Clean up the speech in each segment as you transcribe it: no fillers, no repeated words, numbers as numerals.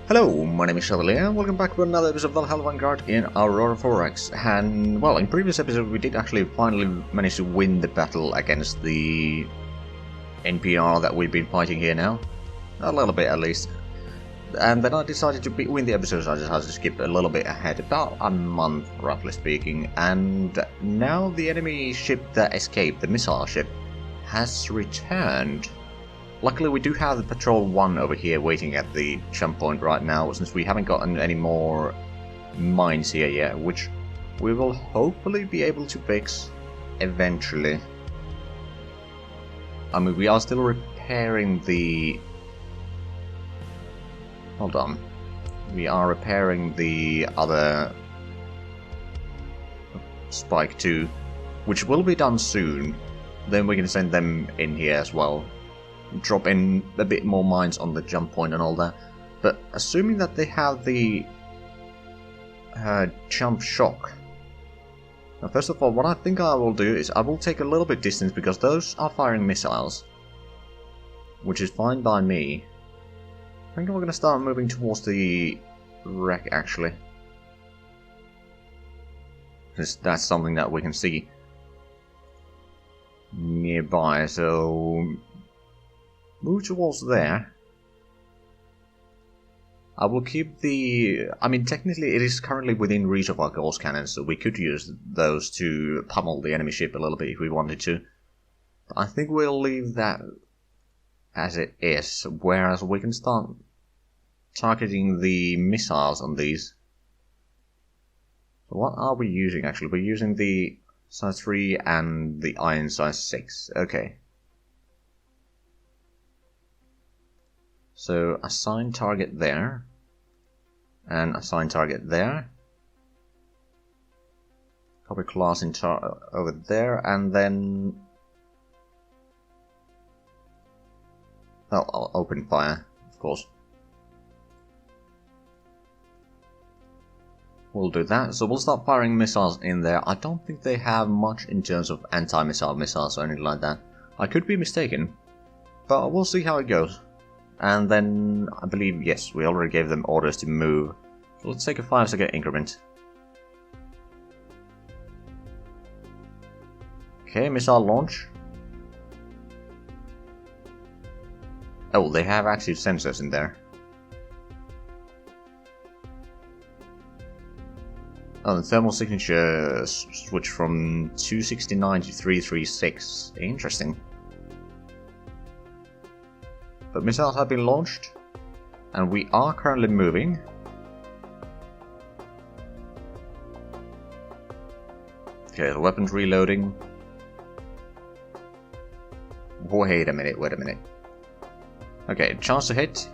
Hello, my name is Zhatelier, and welcome back to another episode of Valhalla Vanguard in Aurora 4X. And, well, in previous episode we did actually finally manage to win the battle against the NPR that we've been fighting here now. A little bit at least. And then I decided to win the episode, so I just had to skip a little bit ahead, about a month roughly speaking. And now the enemy ship that escaped, the missile ship, has returned. Luckily we do have the Patrol 1 over here waiting at the jump point right now, since we haven't gotten any more mines here yet, which we will hopefully be able to fix eventually. I mean, we are still repairing the... Hold on. We are repairing the other Spike 2, which will be done soon. Then we can send them in here as well. Drop in a bit more mines on the jump point and all that. But assuming that they have the jump shock. Now, first of all, what I think I will do is I will take a little bit distance, because those are firing missiles, which is fine by me. I think we're going to start moving towards the wreck, actually. Because that's something that we can see nearby, so move towards there. I will keep the... I mean, technically it is currently within reach of our gauss cannons, so we could use those to pummel the enemy ship a little bit if we wanted to. But I think we'll leave that as it is, whereas we can start targeting the missiles on these. So what are we using actually? We're using the size 3 and the iron size 6. Okay. So assign target there, and assign target there. Copy class in over there, and then I'll open fire, of course. We'll do that. So we'll start firing missiles in there. I don't think they have much in terms of anti-missile missiles or anything like that. I could be mistaken, but we'll see how it goes. And then, I believe, yes, we already gave them orders to move. So let's take a 5-second increment. Okay, missile launch. Oh, they have active sensors in there. Oh, the thermal signature switched from 269 to 336. Interesting. But missiles have been launched, and we are currently moving. Okay, the weapons reloading. Wait a minute. Okay, chance to hit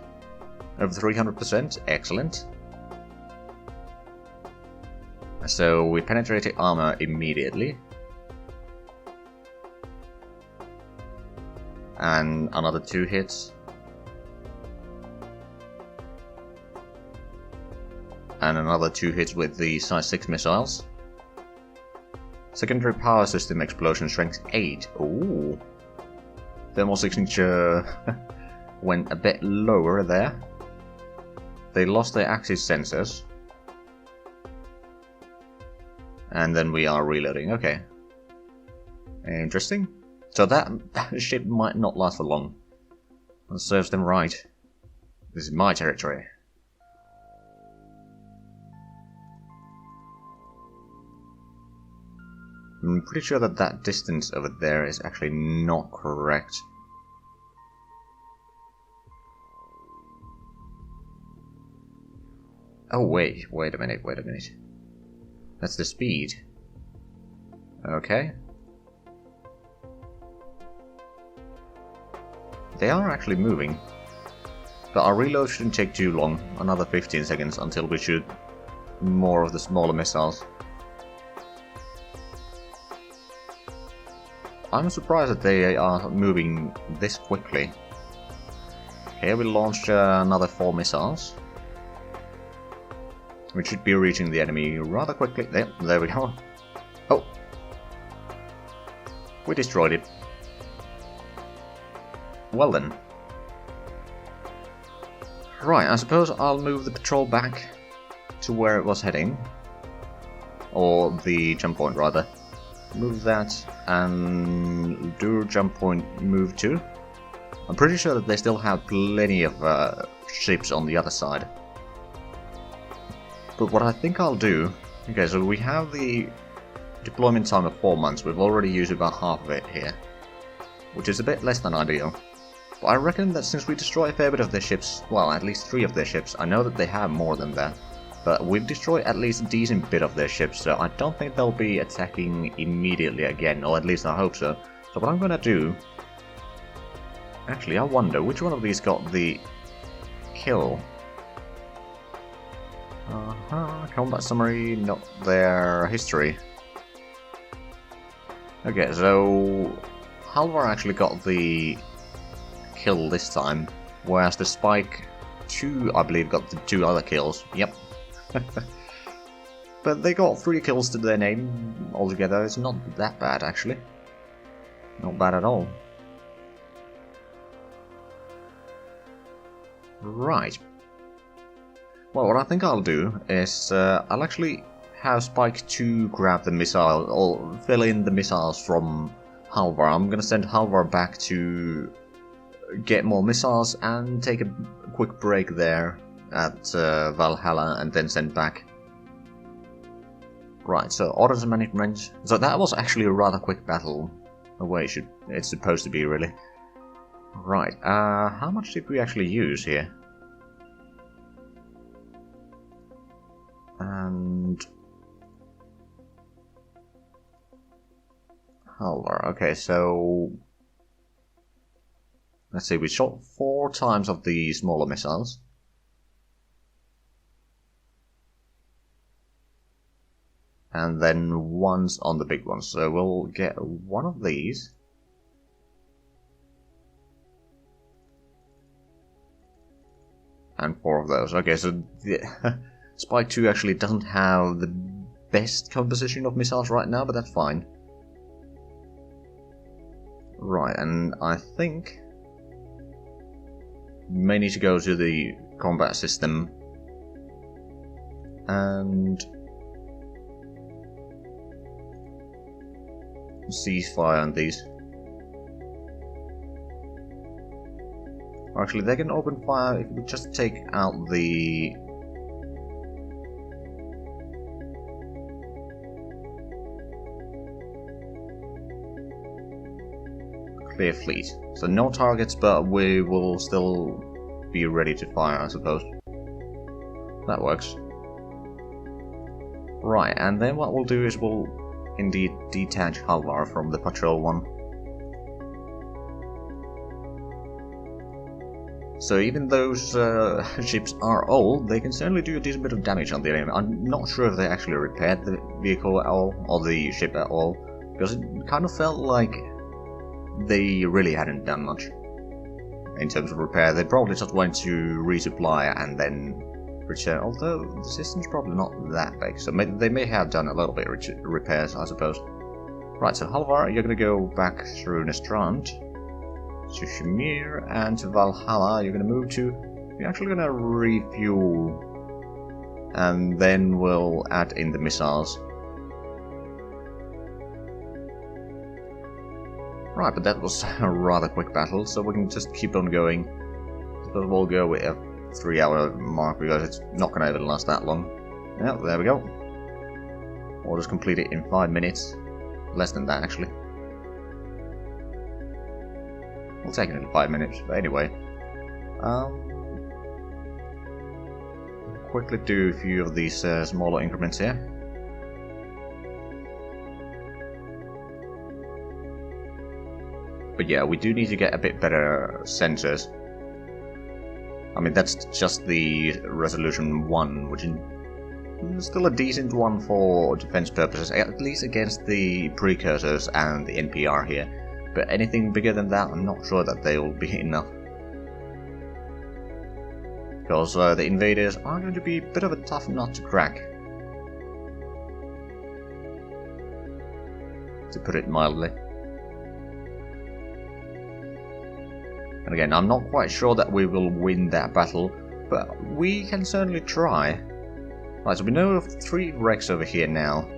over 300%, excellent. So we penetrated armor immediately. And another 2 hits. And another 2 hits with the size 6 missiles. Secondary power system explosion strength 8. Ooh. Thermal signature went a bit lower there. They lost their active sensors. And then we are reloading. Okay. Interesting. So that ship might not last for long. That serves them right. This is my territory. I'm pretty sure that that distance over there is actually not correct. Oh wait a minute. That's the speed. Okay. They are actually moving. But our reload shouldn't take too long. Another 15 seconds until we shoot more of the smaller missiles. I'm surprised that they are moving this quickly. Okay, we launched another 4 missiles. We should be reaching the enemy rather quickly. There we go. Oh! We destroyed it. Well then. Right, I suppose I'll move the patrol back to where it was heading. Or the jump point, rather. Move that, and do jump point move to. I'm pretty sure that they still have plenty of ships on the other side. But what I think I'll do... Okay, so we have the deployment time of 4 months. We've already used about half of it here, which is a bit less than ideal. But I reckon that since we destroy a fair bit of their ships, well, at least 3 of their ships, I know that they have more than that, but we've destroyed at least a decent bit of their ships, so I don't think they'll be attacking immediately again, or at least I hope so. So what I'm gonna do... Actually, I wonder which one of these got the kill. Combat summary, not their history. Okay, so Halvar actually got the kill this time, whereas the Spike 2, I believe, got the 2 other kills. Yep. But they got 3 kills to their name altogether. It's not that bad, actually. Not bad at all. Right. Well, what I think I'll do is I'll actually have Spike 2 grab the missile, or fill in the missiles from Halvar. I'm gonna send Halvar back to get more missiles and take a quick break there at Valhalla and then send back. Right, so orders and management. So that was actually a rather quick battle, the way it's supposed to be, really. Right, how much did we actually use here? And... Halvar, okay, so... Let's see, we shot 4 times of the smaller missiles. And then once on the big ones, so we'll get 1 of these. And 4 of those. Okay, so the Spike 2 actually doesn't have the best composition of missiles right now, but that's fine. Right, and I think we may need to go to the combat system and ceasefire on these. Actually, they can open fire if we just take out the... clear fleet. So no targets, but we will still be ready to fire, I suppose. That works. Right, and then what we'll do is we'll indeed detach Halvar from the patrol one. So even those ships are old, they can certainly do a decent bit of damage on the enemy. I'm not sure if they actually repaired the vehicle at all, or the ship at all, because it kind of felt like they really hadn't done much in terms of repair. They probably just went to resupply and then return, although the system's probably not that big, so they may have done a little bit of repairs, I suppose. Right, so Halvar, you're going to go back through Nestrand to Shamir, and to Valhalla you're going to move to... You're actually going to refuel, and then we'll add in the missiles. Right, but that was a rather quick battle, so we can just keep on going. So we'll go with a 3-hour mark because it's not going to even last that long. Yeah, there we go. Orders completed in 5 minutes. Less than that, actually. We'll take it in 5 minutes, but anyway. Quickly do a few of these smaller increments here. But yeah, we do need to get a bit better sensors. I mean, that's just the resolution 1, which is still a decent one for defense purposes, at least against the precursors and the NPR here. But anything bigger than that, I'm not sure that they will be enough. Because the invaders are going to be a bit of a tough nut to crack, to put it mildly. And again, I'm not quite sure that we will win that battle. but we can certainly try. Right, so we know of 3 wrecks over here now.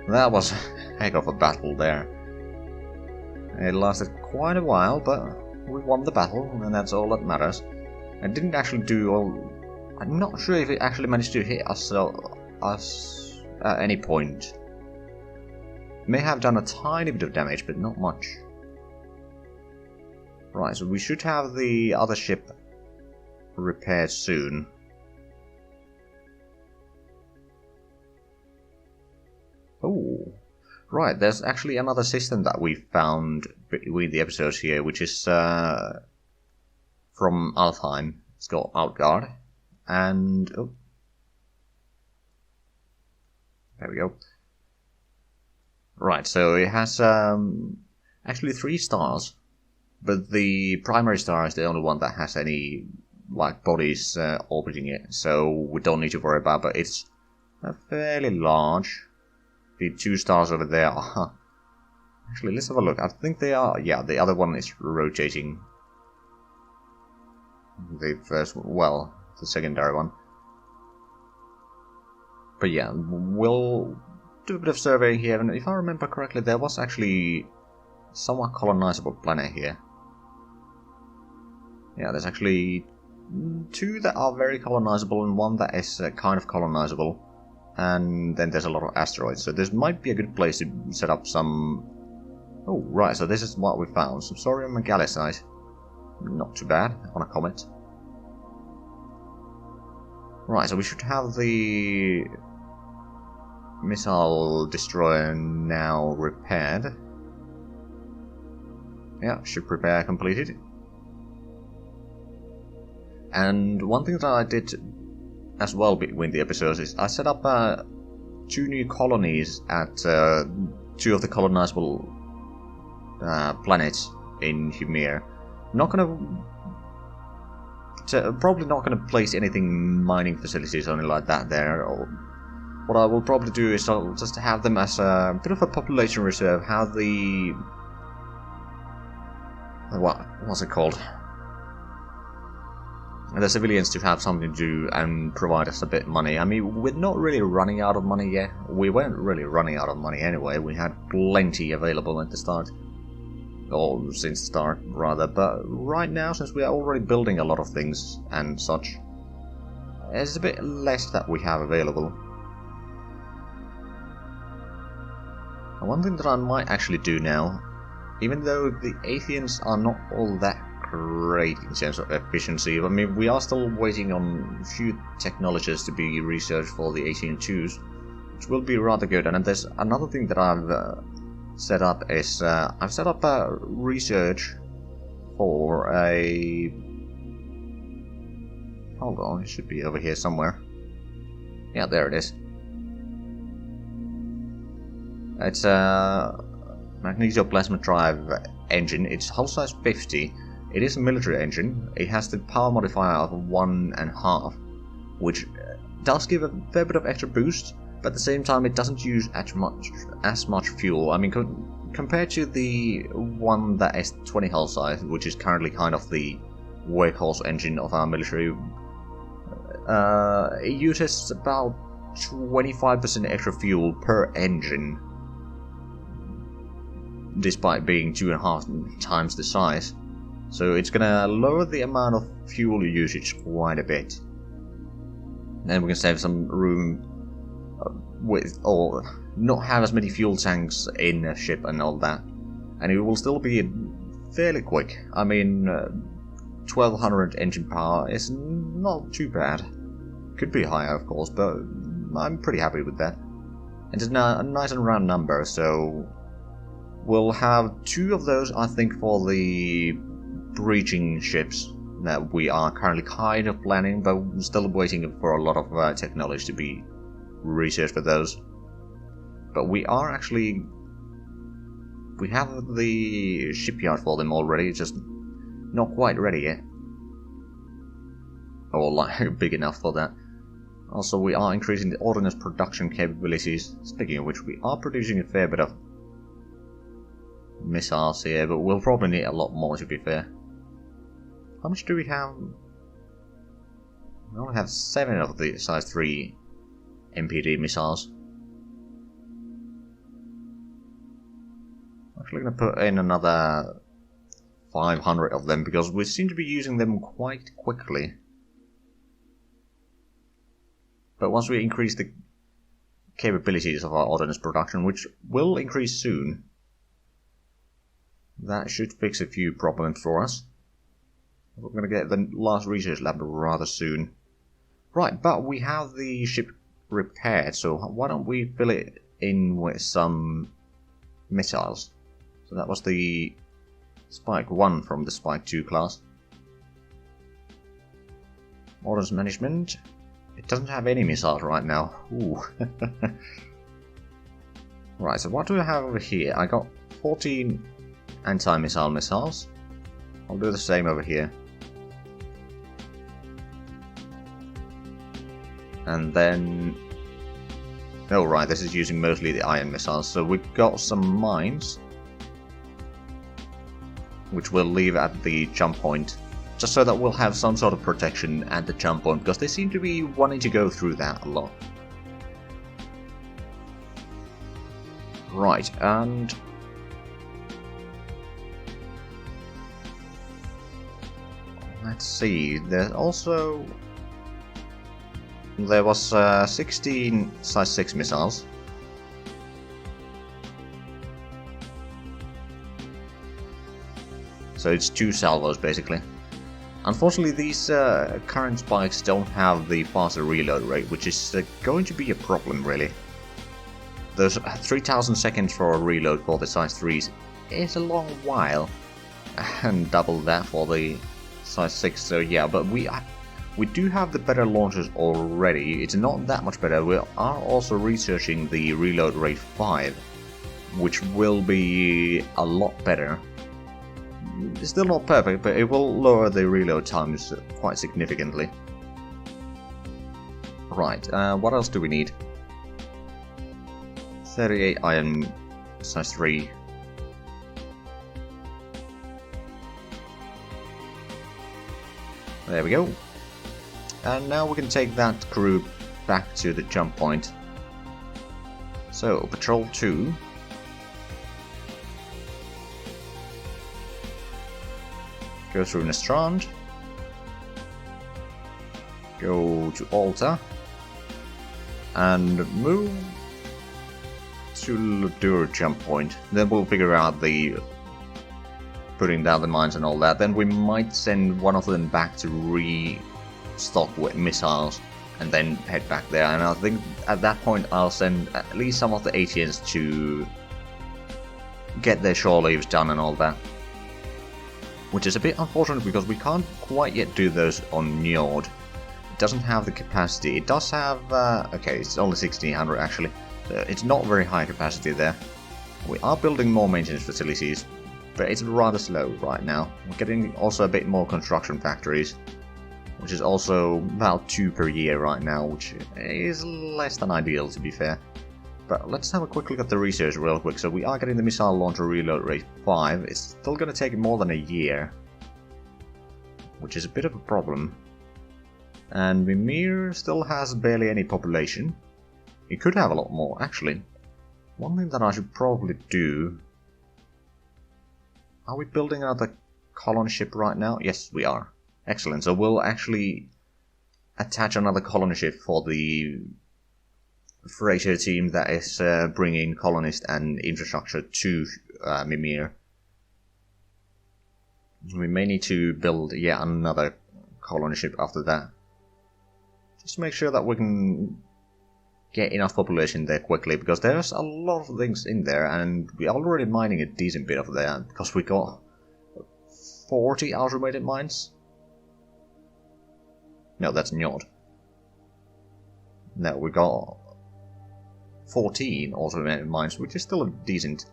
That was a heck of a battle there. It lasted quite a while, but we won the battle, and that's all that matters. It didn't actually do all... I'm not sure if it actually managed to hit us at any point. May have done a tiny bit of damage, but not much. Right, so we should have the other ship repaired soon. Oh, right, there's actually another system that we found between the episodes here, which is from Alfheim. It's called Vanguard, and oh, there we go. Right, so it has actually 3 stars, but the primary star is the only one that has any like bodies orbiting it, so we don't need to worry about. But it's fairly large. The 2 stars over there are... Actually, let's have a look. I think they are... Yeah, the other one is rotating. The first one... Well, the secondary one. But yeah, we'll do a bit of surveying here. And if I remember correctly, there was actually somewhat colonizable planet here. Yeah, there's actually 2 that are very colonizable and 1 that is kind of colonizable. And then there's a lot of asteroids, so this might be a good place to set up some... Oh, right, so this is what we found. Some Saurian megallicite. Not too bad on a comet. Right, so we should have the missile destroyer now repaired. Yeah, ship repair completed. And one thing that I did as well between the episodes is I set up 2 new colonies at 2 of the colonizable planets in Humir. Probably not gonna place anything mining facilities or anything like that there. Or what I will probably do is I'll just have them as a bit of a population reserve. Have the what's it called? The civilians to have something to do and provide us a bit of money. I mean, we're not really running out of money yet. We weren't really running out of money anyway. We had plenty available at the start. Or since the start, rather. But right now, since we are already building a lot of things and such, there's a bit less that we have available. And one thing that I might actually do now, even though the Athenians are not all that great in terms of efficiency. I mean, we are still waiting on a few technologies to be researched for the 18-2s, which will be rather good. And then there's another thing that I've set up is I've set up a research for a... Hold on, it should be over here somewhere. Yeah, there it is. It's a magnetoplasma drive engine. It's hull size 50. It is a military engine. It has the power modifier of 1.5, which does give a fair bit of extra boost, but at the same time it doesn't use as much fuel. I mean, compared to the one that is 20 hull size, which is currently kind of the workhorse engine of our military, it uses about 25% extra fuel per engine, despite being 2.5 times the size. So it's gonna lower the amount of fuel usage quite a bit. Then we can save some room with, or not have as many fuel tanks in a ship and all that. And it will still be fairly quick. I mean, 1200 engine power is not too bad. Could be higher, of course, but I'm pretty happy with that. It's a nice and round number, so we'll have 2 of those, I think, for the breaching ships that we are currently kind of planning, but still waiting for a lot of technology to be researched for those. But we are actually... we have the shipyard for them already, just not quite ready yet. Or like big enough for that. Also, we are increasing the ordnance production capabilities. Speaking of which, we are producing a fair bit of missiles here, but we'll probably need a lot more, to be fair. How much do we have? We only have 7 of the size 3 MPD missiles. I'm actually going to put in another 500 of them because we seem to be using them quite quickly. But once we increase the capabilities of our ordnance production, which will increase soon, that should fix a few problems for us. We're going to get the last research lab rather soon. Right, but we have the ship repaired, so why don't we fill it in with some missiles? So that was the Spike 1 from the Spike 2 class. Ordnance management. It doesn't have any missiles right now. Ooh. Right, so what do I have over here? I got 14 anti-missile missiles. I'll do the same over here. And then... oh right, this is using mostly the iron missiles. So we've got some mines, which we'll leave at the jump point, just so that we'll have some sort of protection at the jump point, because they seem to be wanting to go through that a lot. Right, and... let's see, there's also... there was 16 size 6 missiles. So it's 2 salvos basically. Unfortunately, these current spikes don't have the faster reload rate, which is going to be a problem really. Those 3000 seconds for a reload for the size 3s is a long while, and double that for the size 6, so yeah, but we do have the better launchers already. It's not that much better. We are also researching the reload rate 5, which will be a lot better. It's still not perfect, but it will lower the reload times quite significantly. Right, what else do we need? 38 iron size 3. There we go. And now we can take that crew back to the jump point. So, Patrol 2. Go through Nestrand. Go to Alta. And move to Ludur jump point. Then we'll figure out the putting down the mines and all that. Then we might send one of them back to restock with missiles and then head back there. And I think at that point I'll send at least some of the ATNs to get their shore leaves done and all that. Which is a bit unfortunate because we can't quite yet do those on Njord. It doesn't have the capacity. It does have... okay, it's only 1600 actually. So it's not very high capacity there. We are building more maintenance facilities, but it's rather slow right now. We're getting also a bit more construction factories, which is also about 2 per year right now, which is less than ideal to be fair. But let's have a quick look at the research real quick. So we are getting the missile launcher reload rate 5. It's still going to take more than a year, which is a bit of a problem. And Mimir still has barely any population. It could have a lot more, actually. One thing that I should probably do... are we building another colony ship right now? Yes, we are. Excellent. So we'll actually attach another colony ship for the freighter team that is bringing colonists and infrastructure to Mimir. We may need to build yet another colony ship after that. Just to make sure that we can get enough population there quickly, because there's a lot of things in there, and we're already mining a decent bit of there, because we got 40 automated mines. No, that's Njord. No, we got 14 automated mines, which is still a decent,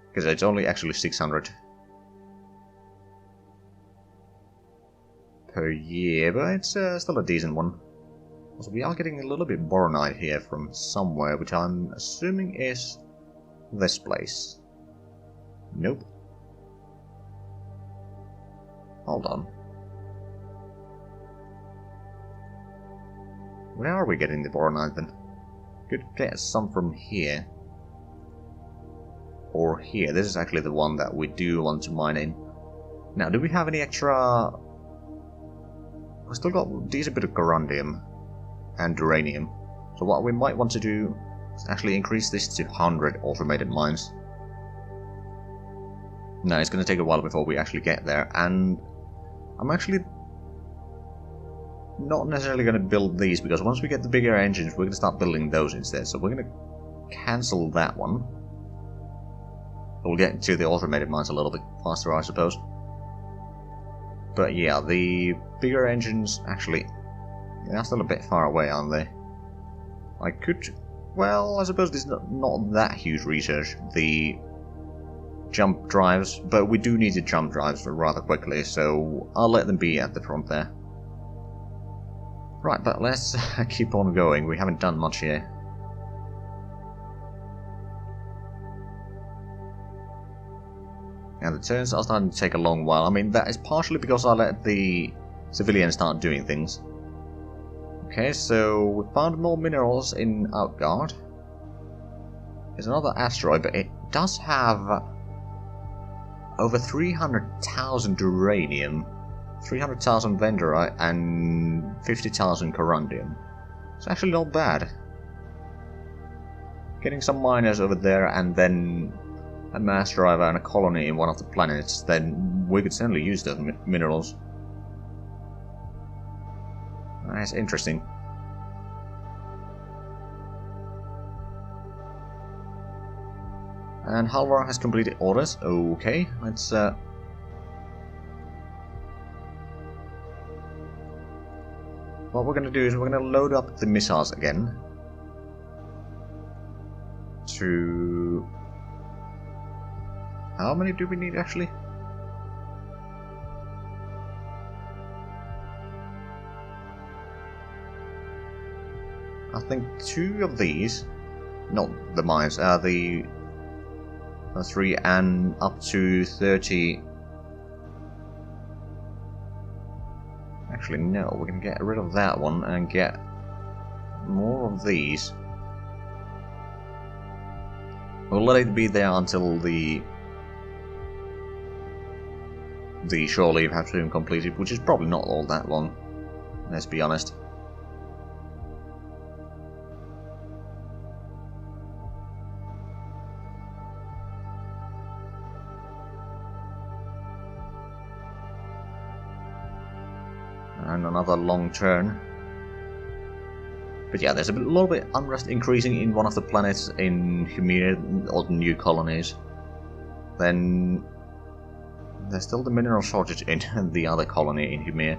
because it's only actually 600 per year, but it's still a decent one. Also, we are getting a little bit boronite here from somewhere, which I'm assuming is this place. Nope. Hold on. Where are we getting the boronite then? Could get some from here. Or here. This is actually the one that we do want to mine in. Now, do we have any extra... We've still got a decent bit of corundium and uranium. So what we might want to do is actually increase this to 100 automated mines. Now, it's going to take a while before we actually get there, and I'm actually not necessarily going to build these, because once we get the bigger engines, we're going to start building those instead. So we're going to cancel that one. We'll get to the automated mines a little bit faster, I suppose. But yeah, the bigger engines, actually, they're still a bit far away, aren't they? I could... Well, I suppose there's not that huge research. The jump drives, but we do need the jump drives rather quickly, so I'll let them be at the front there. Right, but let's keep on going. We haven't done much here. And the turns are starting to take a long while. I mean, that is partially because I let the civilians start doing things. Okay, so we found more minerals in Outguard. There's another asteroid, but it does have over 300,000 uranium, 300,000 Vanguard, and 50,000 corundium. It's actually not bad. Getting some miners over there and then a mass driver and a colony in one of the planets, then we could certainly use those minerals. That's interesting. And Halvar has completed orders. Okay, let's what we're going to do is we're going to load up the missiles again to... How many do we need actually? I think 2 of these, not the mines, the 3 and up to 30. Actually, no, we can get rid of that one and get more of these. We'll let it be there until the shore leave has been completed, which is probably not all that long, let's be honest. And another long turn. But yeah, there's a little bit unrest increasing in one of the planets in Ymir, or the new colonies. Then there's still the mineral shortage in the other colony in Ymir,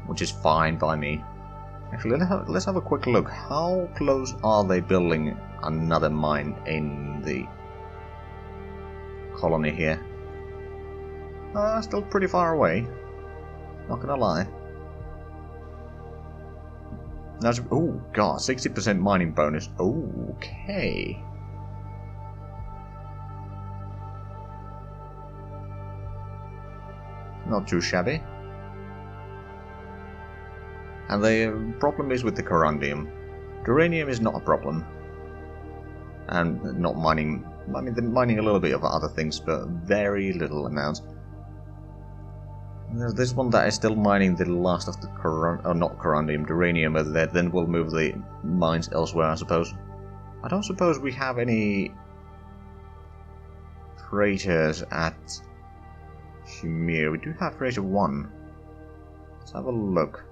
which is fine by me. Actually, let's have a quick look. How close are they building another mine in the colony here? Still pretty far away. Not gonna lie. That's, oh god, 60% mining bonus. Okay. Not too shabby. And the problem is with the corundium. Uranium is not a problem. And not mining... I mean, they're mining a little bit of other things, but very little amounts. There's this one that is still mining the last of the not corundium, uranium over there, then we'll move the mines elsewhere, I suppose. I don't suppose we have any freighters at Ymir. We do have freighter 1. Let's have a look.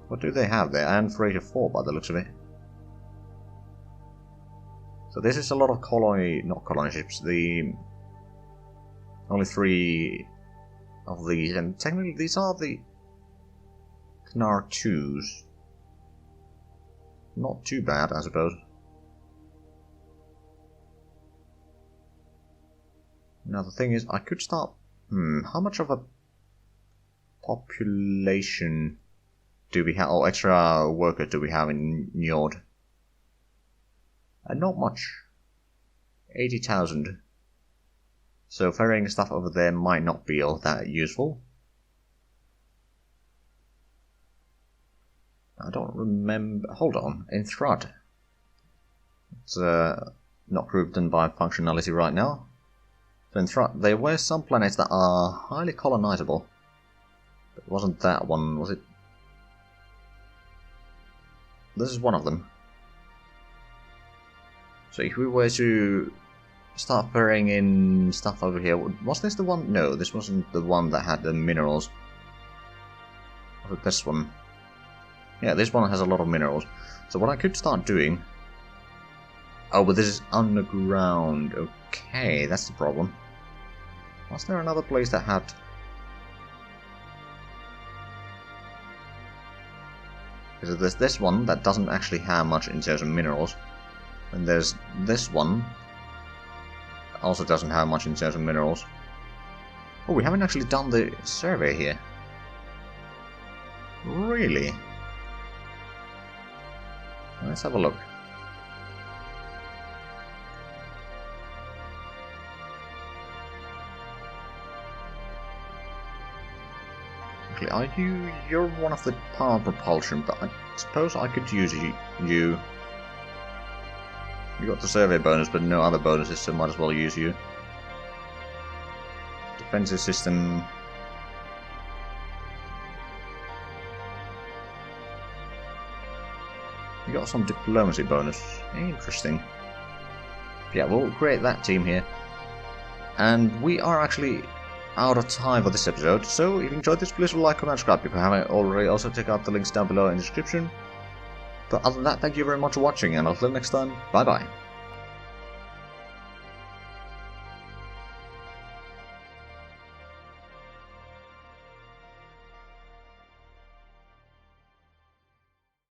What do they have there? And freighter 4 by the looks of it. So this is a lot of colony, not colony ships, the only 3 of these, and technically these are the Knar 2s. Not too bad, I suppose. Now the thing is, I could start... how much of a population do we have, or extra workers do we have in Njord? Not much. 80,000. So ferrying stuff over there might not be all that useful. I don't remember... Hold on, in Thrud. It's not grouped in by functionality right now. So in Thrud, there were some planets that are highly colonizable. But it wasn't that one, was it? This is one of them. So if we were to start throwing in stuff over here, was this the one? No, this wasn't the one that had the minerals. Was it this one? Yeah, this one has a lot of minerals. So what I could start doing... Oh, but this is underground. Okay, that's the problem. Was there another place that had... Because there's this one that doesn't actually have much in terms of minerals. And there's this one that also doesn't have much in terms of minerals. Oh, we haven't actually done the survey here. Really? Let's have a look. Actually, you're one of the power propulsion, but I suppose I could use you. You got the survey bonus, but no other bonuses, so might as well use you. Defensive system. You got some diplomacy bonus. Interesting. Yeah, we'll create that team here. And we are actually out of time for this episode, so if you enjoyed this, please like, comment, subscribe if you haven't already. Also check out the links down below in the description. But other than that, thank you very much for watching, and until next time, bye bye.